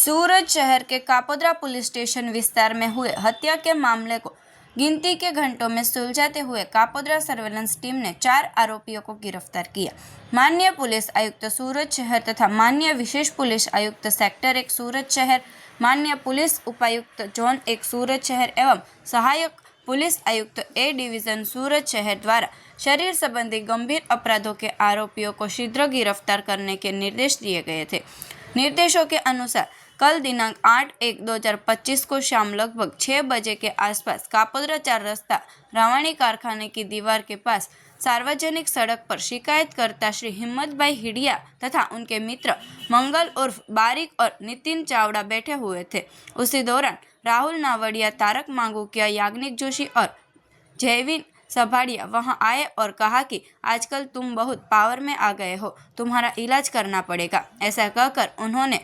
सूरत शहर के Kapodra police station विस्तार में हुए हत्या के मामले को गिनती के घंटों में सुलझाते हुए कापोद्रा सर्वेलेंस टीम ने 4 आरोपियों को गिरफ्तार किया। माननीय पुलिस आयुक्त सूरत शहर तथा माननीय विशेष पुलिस आयुक्त सेक्टर 1 सूरत शहर, माननीय पुलिस उपायुक्त जोन 1 सूरत शहर एवं सहायक पुलिस आयुक्त ए डिवीजन सूरत शहर द्वारा शरीर संबंधी गंभीर अपराधों के आरोपियों को शीघ्र गिरफ्तार करने के निर्देश दिए गए थे। निर्देशों के अनुसार कल दिनांक 8/1/2025 को शाम लगभग 6 बजे के आसपास कापोद्रा 4 रास्ता रावाणी कारखाने की दीवार के पास सार्वजनिक सड़क पर शिकायत करता श्री हिम्मतभाई हिडिया तथा उनके मित्र मंगल उर्फ बारिक और नितिन चावड़ा बैठे हुए थे। उसी दौरान राहुल नावड़िया, तारक मांगुकिया, याग्निक जोशी और जयवीन सभाड़िया वहां आए और कहा कि आजकल तुम बहुत पावर में आ गए हो, तुम्हारा इलाज करना पड़ेगा। ऐसा कहकर उन्होंने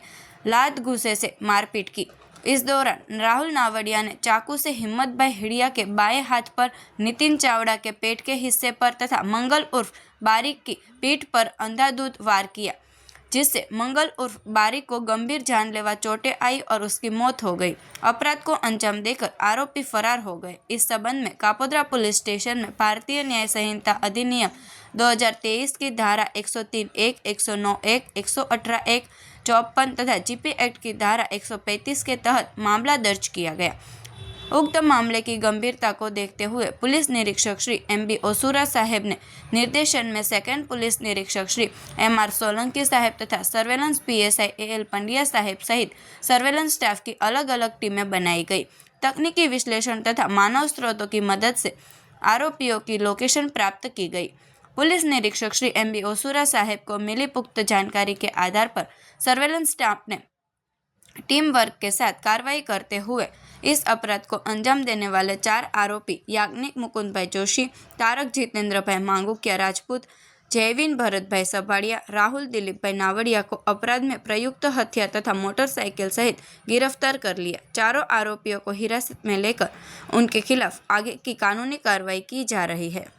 लात घूंसे से मारपीट की। इस दौरान राहुल नावड़िया ने चाकू से हिम्मतभाई हिडिया के बाएं हाथ पर, नितिन चावड़ा के पेट के हिस्से पर तथा मंगल उर्फ बारिक की पीठ पर अंधाधुंध वार किया, जिससे मंगल उर्फ बारिक को गंभीर जानलेवा चोटें आई और उसकी मौत हो गई। अपराध को अंजाम देकर आरोपी फरार हो गए। इस संबंध में कापोद्रा पुलिस स्टेशन में भारतीय न्याय संहिता अधिनियम 2023 की धारा 103(1), 109(1), 118(1), 54 तथा जीपी एक्ट की धारा 135 के तहत मामला दर्ज किया गया। उक्त मामले की गंभीरता को देखते हुए पुलिस निरीक्षक श्री MB ओसूरा साहेब ने निर्देशन में सेकंड पुलिस निरीक्षक श्री MR सोलंकी साहेब तथा सर्वेलेंस PSI AL पंड्या साहेब सहित सर्वेलेंस स्टाफ की अलग अलग टीमें बनाई गई। तकनीकी विश्लेषण तथा मानव स्रोतों की मदद से आरोपियों की लोकेशन प्राप्त की गई। पुलिस निरीक्षक श्री MB ओसूरा साहेब को मिली पुख्त जानकारी के आधार पर सर्वेलेंस स्टाफ ने टीम वर्क के साथ कार्रवाई करते हुए इस अपराध को अंजाम देने वाले 4 आरोपी याग्निक मुकुंदभाई जोशी, तारक जितेंद्रभाई मांगुकिया राजपूत, जयवीन भरतभाई सभाड़िया, राहुल दिलीपभाई नावड़िया को अपराध में प्रयुक्त हथियार तथा मोटरसाइकिल सहित गिरफ्तार कर लिया। चारों आरोपियों को हिरासत में लेकर उनके खिलाफ आगे की कानूनी कार्रवाई की जा रही है।